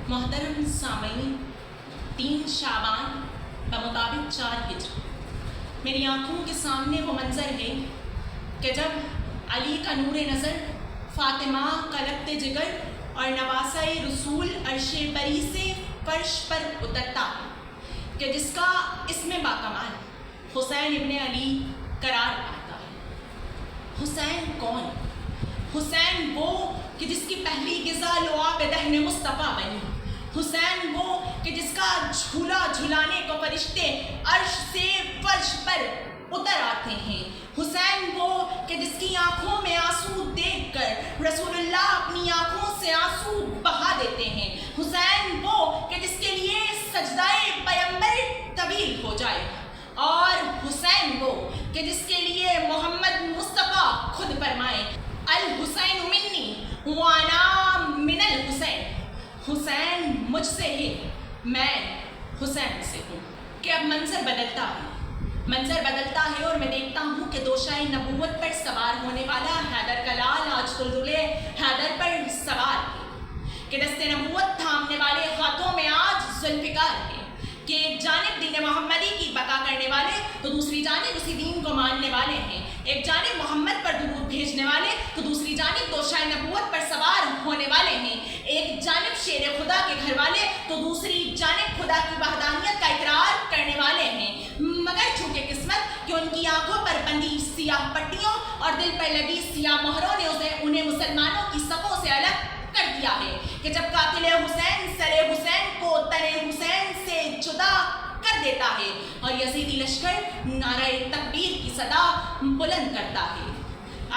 محترم سامعین، 3 شعبان بمطابق 4 ہجری میری آنکھوں کے سامنے وہ منظر ہے کہ جب علی کا نور نظر، فاطمہ کا لبت جگر اور نواسہ رسول عرش بری سے فرش پر اترتا ہے کہ جس کا اسم باکمال حسین ابن علی قرار پاتا ہے۔ حسین کون؟ حسین وہ کہ جس کی پہلی غذا لعاب دہن مصطفیٰ بنی، حسین وہ کہ جس کا جھولا جھلانے کو فرشتے عرش سے فرش پر اتر آتے ہیں، حسین وہ کہ جس کی آنکھوں میں آنسو دیکھ کر رسول اللہ اپنی آنکھوں سے آنسو بہا دیتے ہیں، حسین وہ کہ جس کے لیے سجدہ پیمبر طویل ہو جائے، اور حسین وہ کہ جس کے لیے محمد مصطفیٰ خود فرمائے الحسین منی وانا من الحسین، حسین مجھ سے ہے، میں حسین سے ہوں۔ کہ اب منظر بدلتا ہے اور میں دیکھتا ہوں کہ دوشائے نبوت پر سوار ہونے والا حیدر کا لال آج قلزل حیدر پر سوار ہے، کہ دست نبوت تھامنے والے ہاتھوں میں آج ذوالفقار ہے، کہ ایک جانب دین محمدی کی بقا کرنے والے تو دوسری جانب اسی دین کو ماننے والے ہیں، ایک جانب محمد پر درود بھیجنے والے تو دوسری جانب دوشائے نبوت پر سوار ہونے والے ہیں، ایک جانب شیر خدا کے گھر والے تو دوسری جانب خدا کی وحدانیت کا اقرار کرنے والے ہیں، مگر چونکہ قسمت کہ ان کی آنکھوں پر بندی سیاہ پٹیوں اور دل پر لگی سیاہ مہروں نے انہیں مسلمانوں کی صفوں سے الگ کر دیا ہے، کہ جب قاتل حسین سر حسین کو تن حسین سے جدا کر دیتا ہے اور یزیدی لشکر نعرہ تکبیر کی صدا بلند کرتا ہے۔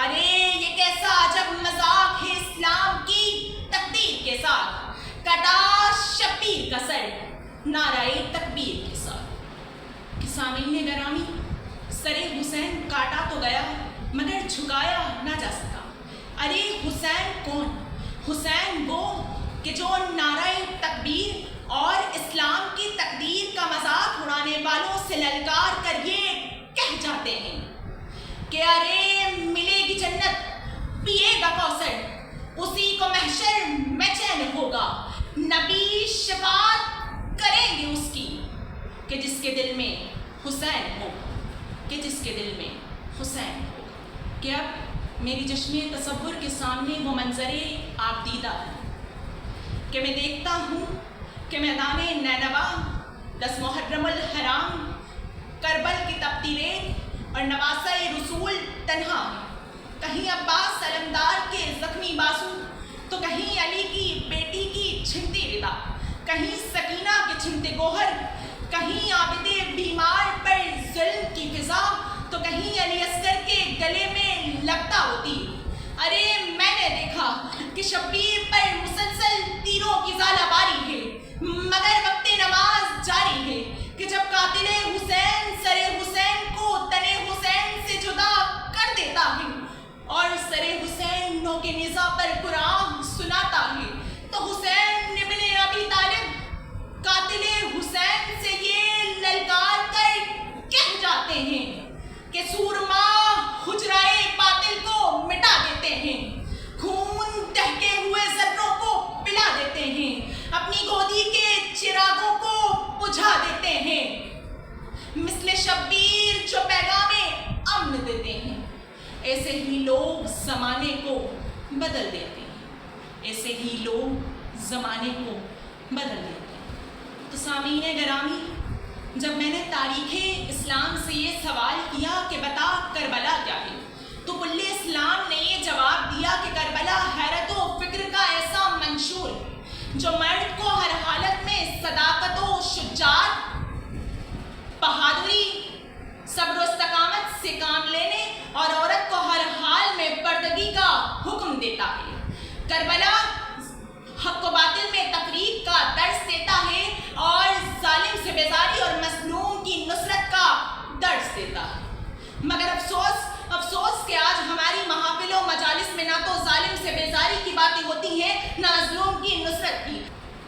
ارے یہ کیسا عجب مذاق ہے اسلام کی تقدیر کے ساتھ، کٹا شبیر کا سر نعرہ تکبیر کے ساتھ۔ کہ سامعین گرامی، سر حسین کاٹا تو گیا مگر جھکایا نہ جا سکا۔ ارے حسین کون؟ حسین وہ کہ جو نعرہ تکبیر اور اسلام کی تقدیر کا مذاق اڑانے والوں سے للکار کر یہ کہہ جاتے ہیں کہ ارے ملے گی جنت، پیے گا کوثر، اسی کو محشر میں چین ہوگا، نبی شفاعت کریں گے اس کی، کہ جس کے دل میں حسین ہو، کہ جس کے دل میں حسین ہو۔ کہ اب میری چشمے تصور کے سامنے وہ منظرے آپ دیدہ ہے کہ میں دیکھتا ہوں کہ میدان نینوا، 10 محرم الحرام، کربل کی تپتی ریت اور نواسہ رسول تنہا، کہیں عباس علمدار کے زخمی بازو تو کہیں علی کی بیٹی کی چھنتی ردا، کہیں سکینہ کے چھنتے گوہر، کہیں عابد بیمار پر ظلم کی فضا تو کہیں علی اصغر کے گلے میں لگتا ہوتی۔ ارے میں نے دیکھا کہ شبیر پر مسلسل تیروں کی ژالہ باری ہے مگر وقت نماز جاری ہے، کہ جب قاتل حسین سر حسین کو تن حسین سے جدا کر دیتا ہے اور سر حسین نو کے نیزہ پر قرآن سناتا ہے تو حسین ابن ابی طالب قاتل حسین سے یہ للکار کر کہہ جاتے ہیں کہ سورما حجرائے باطل کو مٹا دیتے ہیں، خون دہکے ہوئے ذروں کو پلا دیتے ہیں، اپنی گودی کے چراغوں کو بجھا دیتے ہیں، مثل شبیر جو پیغام امن دیتے ہیں۔ ایسے ہی لوگ زمانے کو بدل دیتے ہیں، ایسے ہی لوگ زمانے کو بدل دیتے ہیں۔ تو سامعین گرامی، جب میں نے تاریخ اسلام سے یہ سوال کیا کہ بتا کربلا کیا ہے تو کل اسلام نے یہ جواب دیا کہ کربلا حیرت و فکر کا ایسا منشور جو مرد کو ہر حالت میں صداقت و شجاعت، بہادری، صبر و استقامت سے کام لینے اور عورت کو ہر حال میں پردگی کا حکم دیتا ہے۔ کربلا حق و باطل میں تفریق کا درس دیتا ہے اور ظالم سے بیزاری اور مظلوم کی نصرت کا درس دیتا ہے۔ مگر افسوس کہ آج ہماری محافل و مجالس میں نہ تو ظالم سے بیزاری کی باتیں ہوتی ہیں نہ مظلوم کی نصرت کی،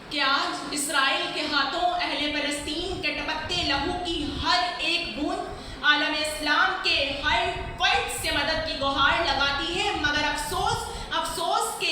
کہ آج اسرائیل کے ہاتھوں اہل فلسطین کے ٹپکتے لہو کی ہر ایک بوند عالم اسلام کے ہر فرد سے مدد کی گہار لگاتی ہے، مگر افسوس کہ